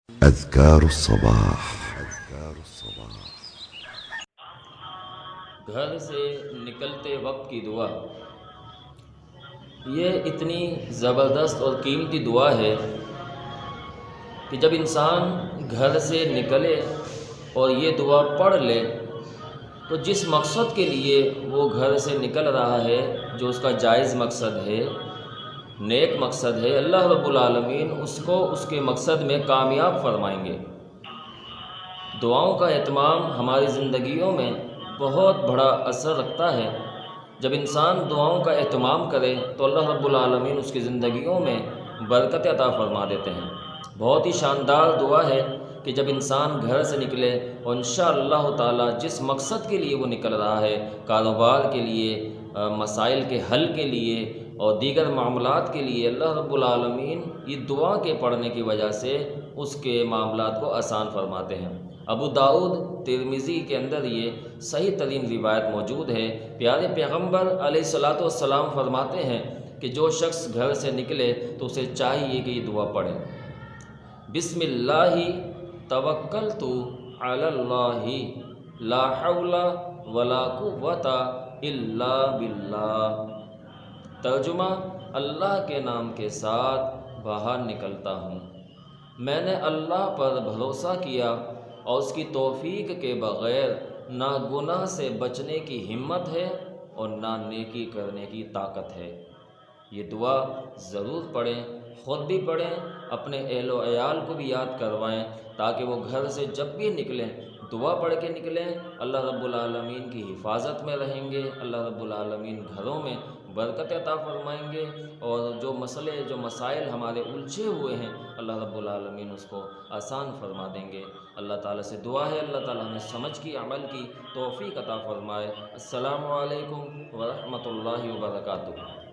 أذكار الصباح. گھر سے نکلتے وقت کی دعا، یہ اتنی زبردست اور قیمتی دعا ہے کہ جب انسان گھر سے نکلے اور یہ دعا پڑھ لے تو جس مقصد کے لیے وہ گھر سے نکل رہا ہے، جو اس کا جائز مقصد ہے، نیک مقصد ہے، اللہ رب العالمین اس کو اس کے مقصد میں کامیاب فرمائیں گے۔ دعاؤں کا اہتمام ہماری زندگیوں میں بہت بڑا اثر رکھتا ہے۔ جب انسان دعاؤں کا اہتمام کرے تو اللہ رب العالمین اس کی زندگیوں میں برکت عطا فرما دیتے ہیں۔ بہت ہی شاندار دعا ہے کہ جب انسان گھر سے نکلے اور انشاءاللہ تعالی جس مقصد کے لیے وہ نکل رہا ہے، کاروبار کے لیے، مسائل کے حل کے لیے اور دیگر معاملات کے لیے، اللہ رب العالمین یہ دعا کے پڑھنے کی وجہ سے اس کے معاملات کو آسان فرماتے ہیں۔ ابو داؤد ترمذی کے اندر یہ صحیح ترین روایت موجود ہے۔ پیارے پیغمبر علیہ الصلاۃ والسلام فرماتے ہیں کہ جو شخص گھر سے نکلے تو اسے چاہیے کہ یہ دعا پڑھے: بسم اللہ توکلت علی اللہ لا حول ولا قوت الا باللہ۔ ترجمہ: اللہ کے نام کے ساتھ باہر نکلتا ہوں، میں نے اللہ پر بھروسہ کیا اور اس کی توفیق کے بغیر نہ گناہ سے بچنے کی ہمت ہے اور نہ نیکی کرنے کی طاقت ہے۔ یہ دعا ضرور پڑھیں، خود بھی پڑھیں، اپنے اہل و عیال کو بھی یاد کروائیں تاکہ وہ گھر سے جب بھی نکلیں دعا پڑھ کے نکلیں۔ اللہ رب العالمین کی حفاظت میں رہیں گے، اللہ رب العالمین گھروں میں برکت عطا فرمائیں گے، اور جو مسئلے جو مسائل ہمارے الجھے ہوئے ہیں اللہ رب العالمین اس کو آسان فرما دیں گے۔ اللہ تعالیٰ سے دعا ہے اللہ تعالیٰ ہمیں سمجھ کی عمل کی توفیق عطا فرمائے۔ السلام علیکم ورحمۃ اللہ وبرکاتہ۔